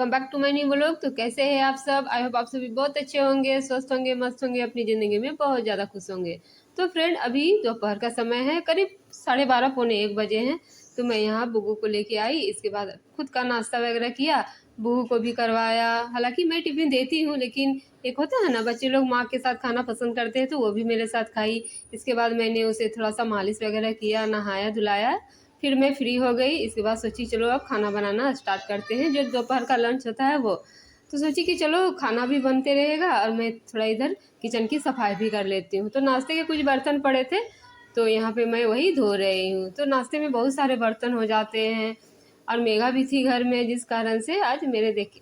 Welcome back to my new vlog. तो कैसे हैं आप सब? आई होप आप सभी बहुत अच्छे होंगे, स्वस्थ होंगे, मस्त होंगे, अपनी ज़िंदगी में बहुत ज़्यादा खुश होंगे। तो फ्रेंड, अभी दोपहर का समय है, करीब 12:30 पौने 1 बजे हैं। तो मैं यहाँ बुगू को लेके आई, इसके बाद खुद का नाश्ता वगैरह किया, बुगू को भी करवाया। हालांकि मैं टिफिन देती हूँ, लेकिन एक होता है ना, बच्चे लोग माँ के साथ खाना पसंद करते हैं, तो वो भी मेरे साथ खाई। इसके बाद मैंने उसे थोड़ा सा मालिश वगैरह किया, नहाया धुलाया, फिर मैं फ्री हो गई। इसके बाद सोची चलो अब खाना बनाना स्टार्ट करते हैं, जो दोपहर का लंच होता है वो। तो सोची कि चलो खाना भी बनते रहेगा और मैं थोड़ा इधर किचन की सफाई भी कर लेती हूँ। तो नाश्ते के कुछ बर्तन पड़े थे, तो यहाँ पे मैं वही धो रही हूँ। तो नाश्ते में बहुत सारे बर्तन हो जाते हैं और मेघा भी थी घर में, जिस कारण से आज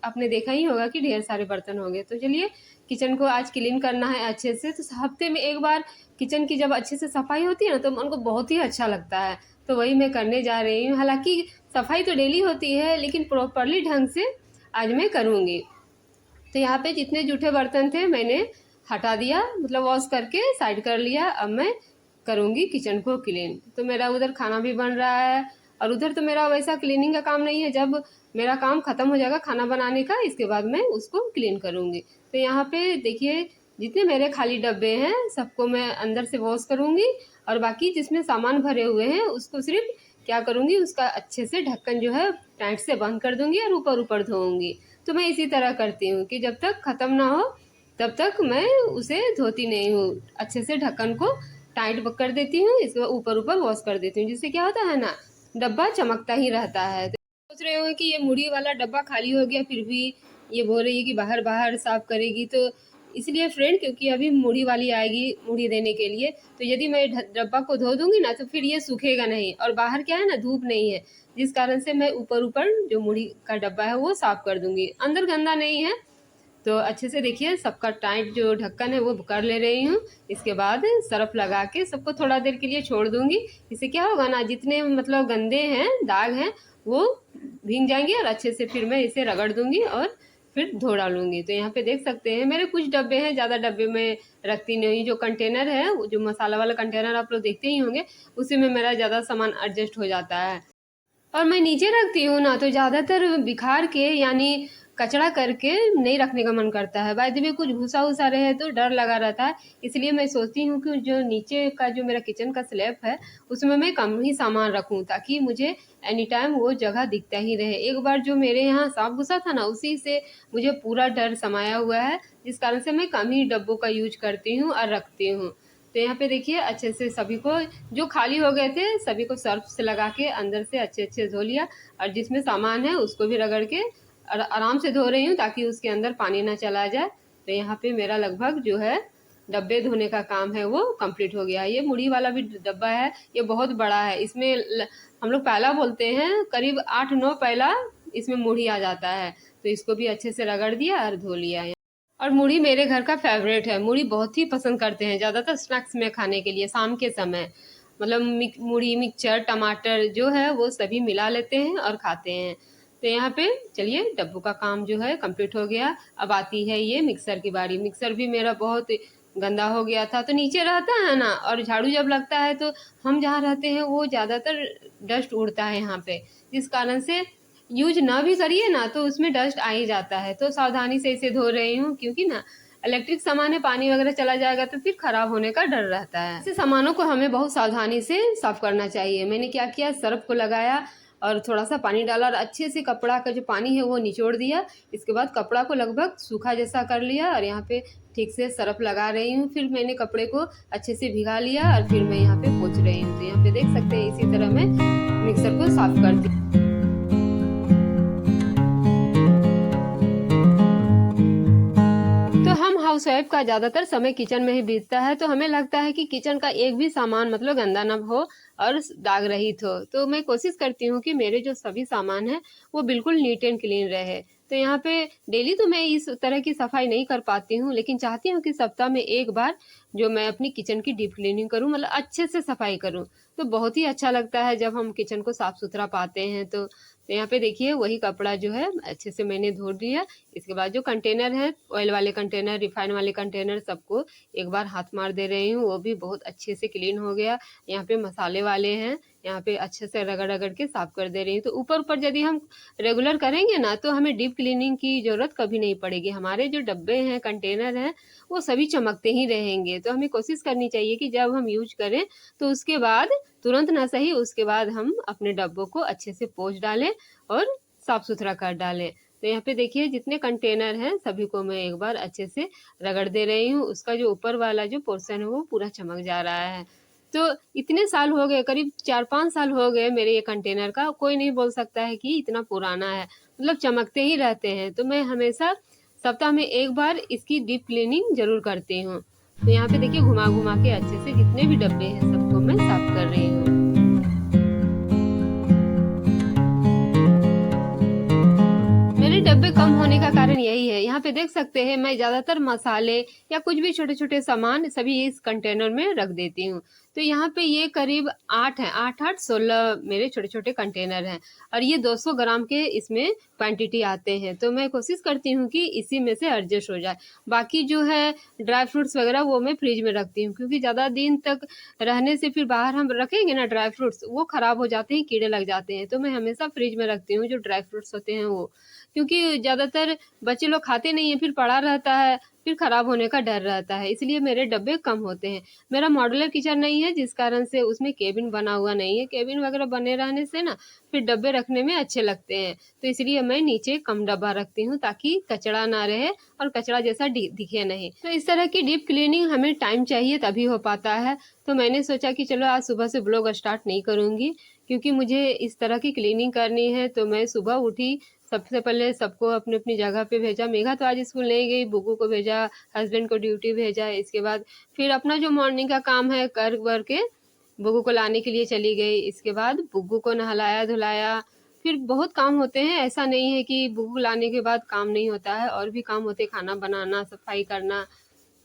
आपने देखा ही होगा कि ढेर सारे बर्तन हो गए। तो चलिए किचन को आज क्लीन करना है अच्छे से। तो हफ्ते में एक बार किचन की जब अच्छे से सफाई होती है ना, तो मन को बहुत ही अच्छा लगता है। तो वही मैं करने जा रही हूँ। हालांकि सफाई तो डेली होती है, लेकिन प्रॉपरली ढंग से आज मैं करूँगी। तो यहाँ पे जितने जूठे बर्तन थे मैंने हटा दिया, मतलब वॉश करके साइड कर लिया। अब मैं करूँगी किचन को क्लीन। तो मेरा उधर खाना भी बन रहा है और उधर तो मेरा वैसा क्लीनिंग का काम नहीं है। जब मेरा काम खत्म हो जाएगा खाना बनाने का, इसके बाद मैं उसको क्लीन करूँगी। तो यहाँ पे देखिए, जितने मेरे खाली डब्बे हैं सबको मैं अंदर से वॉश करूँगी और बाकी जिसमें सामान भरे हुए हैं उसको सिर्फ क्या करूँगी, उसका अच्छे से ढक्कन जो है टाइट से बंद कर दूँगी और ऊपर ऊपर धोऊँगी। तो मैं इसी तरह करती हूँ कि जब तक ख़त्म ना हो तब तक मैं उसे धोती नहीं हूँ। अच्छे से ढक्कन को टाइट कर देती हूँ, इसके बाद ऊपर ऊपर वॉश कर देती हूँ, जिससे क्या होता है ना, डब्बा चमकता ही रहता है। तो सोच रहे हो कि ये मुड़ी वाला डब्बा खाली हो गया, फिर भी ये बोल रही है कि बाहर बाहर साफ करेगी। तो इसलिए फ्रेंड, क्योंकि अभी मुड़ी वाली आएगी मुड़ी देने के लिए, तो यदि मैं डब्बा को धो दूंगी ना तो फिर ये सूखेगा नहीं, और बाहर क्या है ना, धूप नहीं है, जिस कारण से मैं ऊपर ऊपर जो मुड़ी का डब्बा है वो साफ कर दूंगी। अंदर गंदा नहीं है। तो अच्छे से देखिए सबका टाइट जो ढक्कन है वो कर ले रही हूँ। इसके बाद सर्फ लगा के सबको थोड़ा देर के लिए छोड़ दूंगी। इससे क्या होगा ना, जितने मतलब गंदे हैं दाग हैं वो भीग जाएंगे और अच्छे से फिर मैं इसे रगड़ दूंगी और फिर धो डालूंगी। तो यहाँ पे देख सकते हैं मेरे कुछ डब्बे हैं, ज़्यादा डब्बे में रखती नहीं। जो कंटेनर है, वो जो मसाला वाला कंटेनर आप लोग देखते ही होंगे, उसी में मेरा ज़्यादा सामान एडजस्ट हो जाता है। और मैं नीचे रखती हूँ ना तो ज़्यादातर बिखार के यानी कचरा करके नहीं रखने का मन करता है। बाय द वे कुछ भूसा वूसा रहे तो डर लगा रहता है। इसलिए मैं सोचती हूँ कि जो नीचे का जो मेरा किचन का स्लैब है उसमें मैं कम ही सामान रखूँ, ताकि मुझे एनी टाइम वो जगह दिखता ही रहे। एक बार जो मेरे यहाँ सांप घुसा था ना, उसी से मुझे पूरा डर समाया हुआ है, जिस कारण से मैं कम ही डब्बों का यूज करती हूँ और रखती हूँ। तो यहाँ पे देखिए अच्छे से सभी को जो खाली हो गए थे सभी को सर्फ से लगा के अंदर से अच्छे अच्छे धो लिया, और जिसमें सामान है उसको भी रगड़ के आराम से धो रही हूँ ताकि उसके अंदर पानी ना चला जाए। तो यहाँ पे मेरा लगभग जो है डब्बे धोने का काम है वो कंप्लीट हो गया है। ये मुड़ी वाला भी डब्बा है, ये बहुत बड़ा है। इसमें हम लोग पहला बोलते हैं, करीब 8-9 पहला इसमें मुड़ी आ जाता है। तो इसको भी अच्छे से रगड़ दिया और धो लिया। और मुड़ी मेरे घर का फेवरेट है। मुड़ी बहुत ही पसंद करते हैं, ज़्यादातर स्नैक्स में खाने के लिए शाम के समय। मतलब मुड़ी, मिक्सचर, टमाटर जो है वो सभी मिला लेते हैं और खाते हैं। तो यहाँ पे चलिए डब्बू का काम जो है कंप्लीट हो गया। अब आती है ये मिक्सर की बारी। मिक्सर भी मेरा बहुत गंदा हो गया था, तो नीचे रहता है ना, और झाड़ू जब लगता है तो हम जहाँ रहते हैं वो ज़्यादातर डस्ट उड़ता है यहाँ पे, जिस कारण से यूज ना भी करिए ना तो उसमें डस्ट आ ही जाता है। तो सावधानी से इसे धो रही हूँ, क्योंकि ना इलेक्ट्रिक सामान है, पानी वगैरह चला जाएगा तो फिर खराब होने का डर रहता है। ऐसे सामानों को हमें बहुत सावधानी से साफ करना चाहिए। मैंने क्या किया, सर्फ को लगाया और थोड़ा सा पानी डाला और अच्छे से कपड़ा का जो पानी है वो निचोड़ दिया। इसके बाद कपड़ा को लगभग सूखा जैसा कर लिया और यहाँ पे ठीक से सर्फ लगा रही हूँ। फिर मैंने कपड़े को अच्छे से भिगा लिया और फिर मैं यहाँ पे पोंछ रही हूँ। तो यहाँ पे देख सकते हैं इसी तरह मैं मिक्सर को साफ करती हूँ। हाउसवाइफ का ज़्यादातर समय किचन में ही बीतता है, तो हमें लगता है कि किचन का एक भी सामान मतलब गंदा ना हो और दाग रहित हो। तो मैं कोशिश करती हूँ कि मेरे जो सभी सामान है वो बिल्कुल नीट एंड क्लीन रहे। तो यहाँ पे डेली तो मैं इस तरह की सफाई नहीं कर पाती हूँ, लेकिन चाहती हूँ कि सप्ताह में एक बार जो मैं अपनी किचन की डीप क्लीनिंग करूँ, मतलब अच्छे से सफाई करूँ। तो बहुत ही अच्छा लगता है जब हम किचन को साफ सुथरा पाते हैं। तो यहाँ पे देखिए वही कपड़ा जो है अच्छे से मैंने धो लिया। इसके बाद जो कंटेनर है, ऑयल वाले कंटेनर, रिफाइन वाले कंटेनर, सबको एक बार हाथ मार दे रही हूँ, वो भी बहुत अच्छे से क्लीन हो गया। यहाँ पे मसाले वाले हैं, यहाँ पे अच्छे से रगड़ रगड़ के साफ कर दे रही हूँ। तो ऊपर ऊपर यदि हम रेगुलर करेंगे ना तो हमें डीप क्लीनिंग की ज़रूरत कभी नहीं पड़ेगी। हमारे जो डब्बे हैं, कंटेनर हैं, वो सभी चमकते ही रहेंगे। तो हमें कोशिश करनी चाहिए कि जब हम यूज करें तो उसके बाद तुरंत ना सही, उसके बाद हम अपने डब्बों को अच्छे से पोंछ डालें और साफ सुथरा कर डालें। तो यहाँ पे देखिए जितने कंटेनर हैं सभी को मैं एक बार अच्छे से रगड़ दे रही हूँ। उसका जो ऊपर वाला जो पोर्शन है वो पूरा चमक जा रहा है। तो इतने साल हो गए, करीब 4-5 साल हो गए मेरे ये कंटेनर का, कोई नहीं बोल सकता है कि इतना पुराना है, मतलब चमकते ही रहते हैं। तो मैं हमेशा सप्ताह में एक बार इसकी डीप क्लीनिंग जरूर करती हूँ। तो यहाँ पे देखिए घुमा घुमा के अच्छे से जितने भी डब्बे हैं सबको मैं साफ कर रही हूँ। मेरे डब्बे कम होने का कारण यही है। यहाँ पे देख सकते हैं मैं ज्यादातर मसाले या कुछ भी छोटे छोटे सामान सभी इस कंटेनर में रख देती हूँ। तो यहाँ पे ये करीब 8 है, 8-8-16 मेरे छोटे छोटे कंटेनर हैं और ये 200 ग्राम के इसमें क्वांटिटी आते हैं। तो मैं कोशिश करती हूँ कि इसी में से एडजस्ट हो जाए। बाकी जो है ड्राई फ्रूट्स वगैरह वो मैं फ्रिज में रखती हूँ, क्योंकि ज़्यादा दिन तक रहने से फिर बाहर हम रखेंगे ना ड्राई फ्रूट्स, वो ख़राब हो जाते हैं, कीड़े लग जाते हैं। तो मैं हमेशा फ्रिज में रखती हूँ जो ड्राई फ्रूट्स होते हैं वो, क्योंकि ज़्यादातर बच्चे लोग खाते नहीं है, फिर पड़ा रहता है, फिर खराब होने का डर रहता है, इसलिए मेरे डब्बे कम होते हैं। मेरा मॉड्यूलर किचन नहीं है जिस कारण से उसमें केबिन बना हुआ नहीं है। केबिन वगैरह बने रहने से ना फिर डब्बे रखने में अच्छे लगते हैं, तो इसलिए मैं नीचे कम डब्बा रखती हूँ ताकि कचरा ना रहे और कचरा जैसा दिखे नहीं। तो इस तरह की डीप क्लीनिंग हमें टाइम चाहिए तभी हो पाता है। तो मैंने सोचा कि चलो आज सुबह से ब्लॉग स्टार्ट नहीं करूँगी, क्योंकि मुझे इस तरह की क्लीनिंग करनी है। तो मैं सुबह उठी, सबसे पहले सबको अपनी अपनी जगह पे भेजा। मेघा तो आज स्कूल नहीं गई, बुग्गू को भेजा, हस्बैंड को ड्यूटी भेजा। इसके बाद फिर अपना जो मॉर्निंग का काम है कर वर के बुग्गू को लाने के लिए चली गई। इसके बाद बुग्गू को नहलाया धुलाया, फिर बहुत काम होते हैं, ऐसा नहीं है कि बुग्गू लाने के बाद काम नहीं होता है, और भी काम होते हैं, खाना बनाना, सफाई करना।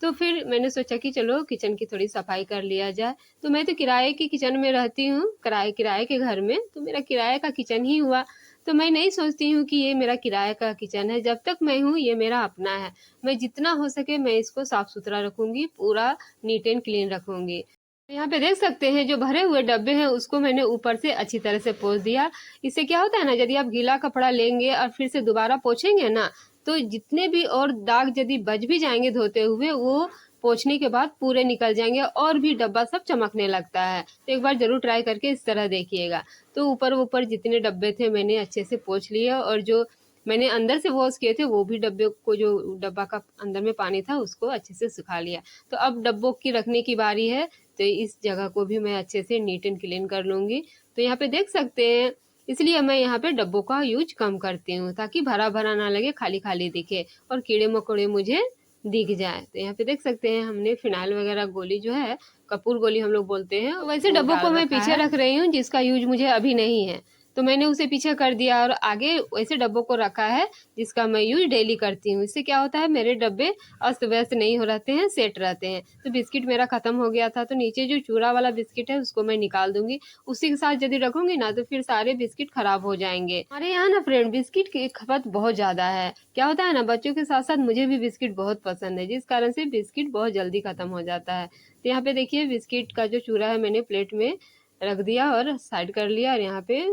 तो फिर मैंने सोचा कि चलो किचन की थोड़ी सफाई कर लिया जाए। तो मैं तो किराए की किचन में रहती हूँ, किराए के घर में, तो मेरा किराए का किचन ही हुआ। तो मैं नहीं सोचती हूँ कि ये मेरा किराए का किचन है, जब तक मैं हूँ ये मेरा अपना है। मैं जितना हो सके मैं इसको साफ सुथरा रखूंगी, पूरा नीट एंड क्लीन रखूंगी। यहाँ पे देख सकते हैं जो भरे हुए डब्बे हैं उसको मैंने ऊपर से अच्छी तरह से पोंछ दिया। इससे क्या होता है ना, यदि आप गीला कपड़ा लेंगे और फिर से दोबारा पोंछेंगे ना, तो जितने भी और दाग यदि बच भी जाएंगे धोते हुए, वो पोंछने के बाद पूरे निकल जाएंगे और भी डब्बा सब चमकने लगता है। तो एक बार जरूर ट्राई करके इस तरह देखिएगा। तो ऊपर ऊपर जितने डब्बे थे मैंने अच्छे से पोंछ लिए, और जो मैंने अंदर से वॉश किए थे वो भी डब्बे को, जो डब्बा का अंदर में पानी था उसको अच्छे से सुखा लिया। तो अब डब्बों की रखने की बारी है, तो इस जगह को भी मैं अच्छे से नीट एंड क्लीन कर लूंगी। तो यहाँ पे देख सकते हैं, इसलिए मैं यहाँ पे डब्बों का यूज कम करती हूँ ताकि भरा भरा ना लगे, खाली खाली दिखे और कीड़े मकोड़े मुझे दिख जाए। तो यहाँ पे देख सकते हैं हमने फिनाइल वगैरह गोली जो है, कपूर गोली हम लोग बोलते हैं, वैसे डब्बों को मैं पीछे रख रही हूँ जिसका यूज मुझे अभी नहीं है, तो मैंने उसे पीछे कर दिया और आगे वैसे डब्बों को रखा है जिसका मैं यूज डेली करती हूँ। इससे क्या होता है, मेरे डब्बे अस्त व्यस्त नहीं हो रहते हैं, सेट रहते हैं। तो बिस्किट मेरा खत्म हो गया था, तो नीचे जो चूरा वाला बिस्किट है उसको मैं निकाल दूंगी, उसी के साथ यदि रखूंगी ना तो फिर सारे बिस्किट खराब हो जाएंगे। हमारे यहाँ ना फ्रेंड बिस्किट की खपत बहुत ज्यादा है। क्या होता है ना, बच्चों के साथ साथ मुझे भी बिस्किट बहुत पसंद है, जिस कारण से बिस्किट बहुत जल्दी खत्म हो जाता है। तो यहाँ पे देखिए बिस्किट का जो चूरा है मैंने प्लेट में रख दिया और साइड कर लिया, और यहाँ पे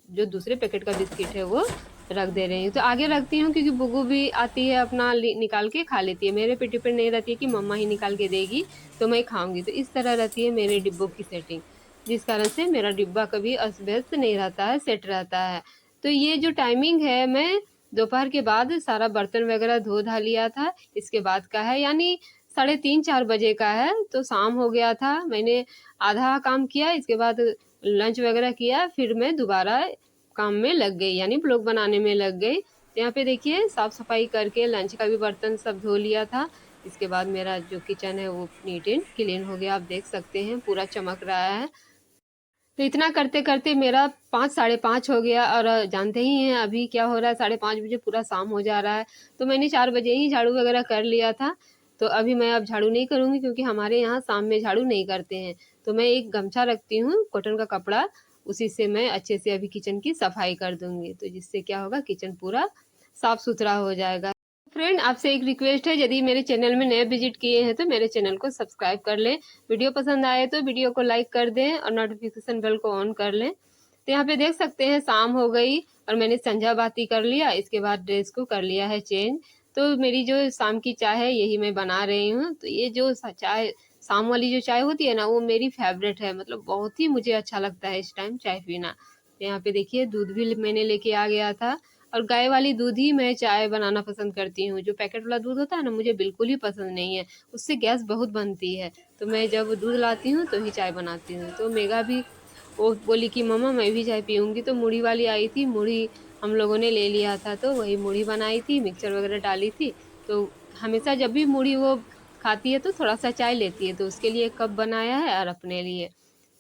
जो दूसरे पैकेट का बिस्किट है वो रख दे रही हूँ। तो आगे रखती हूँ क्योंकि बुगू भी आती है, अपना निकाल के खा लेती है। मेरे पे डिपेंड नहीं रहती है कि मम्मा ही निकाल के देगी तो मैं खाऊंगी। तो इस तरह रहती है मेरे डिब्बों की सेटिंग, जिस कारण से मेरा डिब्बा कभी अस्त व्यस्त नहीं रहता है, सेट रहता है। तो ये जो टाइमिंग है, मैं दोपहर के बाद सारा बर्तन वगैरह धो धा लिया था, इसके बाद का है, यानी 3:30-4 बजे का है। तो शाम हो गया था, मैंने आधा काम किया, इसके बाद लंच वगैरह किया, फिर मैं दोबारा काम में लग गई, यानी ब्लॉग बनाने में लग गई। तो यहाँ पे देखिए साफ सफाई करके लंच का भी बर्तन सब धो लिया था। इसके बाद मेरा जो किचन है वो नीट एंड क्लीन हो गया, आप देख सकते हैं पूरा चमक रहा है। तो इतना करते करते मेरा 5-5:30 हो गया, और जानते ही हैं अभी क्या हो रहा है, 5:30 बजे पूरा शाम हो जा रहा है। तो मैंने 4 बजे ही झाड़ू वगैरह कर लिया था। तो अभी मैं अब झाड़ू नहीं करूंगी क्योंकि हमारे यहाँ शाम में झाड़ू नहीं करते हैं। तो मैं एक गमछा रखती हूँ, कॉटन का कपड़ा, उसी से मैं अच्छे से अभी किचन की सफाई कर दूंगी, तो जिससे क्या होगा, किचन पूरा साफ सुथरा हो जाएगा। फ्रेंड आपसे एक रिक्वेस्ट है, यदि मेरे चैनल में नए विजिट किए हैं तो मेरे चैनल को सब्सक्राइब कर लें, वीडियो पसंद आए तो वीडियो को लाइक कर दें और नोटिफिकेशन बेल को ऑन कर लें। तो यहाँ पे देख सकते हैं शाम हो गई और मैंने संध्या बाती कर लिया, इसके बाद ड्रेस को कर लिया है चेंज। तो मेरी जो शाम की चाय है यही मैं बना रही हूँ। तो ये जो चाय शाम वाली जो चाय होती है ना, वो मेरी फेवरेट है, मतलब बहुत ही मुझे अच्छा लगता है इस टाइम चाय पीना। तो यहाँ पे देखिए दूध भी मैंने लेके आ गया था, और गाय वाली दूध ही मैं चाय बनाना पसंद करती हूँ। जो पैकेट वाला दूध होता है ना, मुझे बिल्कुल ही पसंद नहीं है, उससे गैस बहुत बनती है। तो मैं जब दूध लाती हूँ तो ही चाय बनाती हूँ। तो मेगा भी वो बोली कि मम्मा मैं भी चाय पीऊँगी। तो मुड़ी वाली आई थी, मुड़ी हम लोगों ने ले लिया था, तो वही मुड़ी बनाई थी, मिक्सर वगैरह डाली थी। तो हमेशा जब भी मुड़ी वो खाती है तो थोड़ा-सा चाय लेती है, तो उसके लिए कप बनाया है और अपने लिए।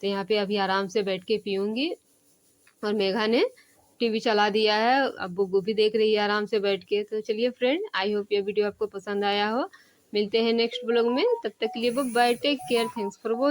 तो यहाँ पे अभी आराम से बैठ के पीऊँगी। और मेघा ने टीवी चला दिया है, अब बुग्गू भी देख रही है आराम से बैठ के। तो चलिए फ्रेंड, आई होप ये वीडियो आपको पसंद आया हो। मिलते हैं नेक्स्ट ब्लॉग में, तब तक के लिए bye, take care, thanks for watching.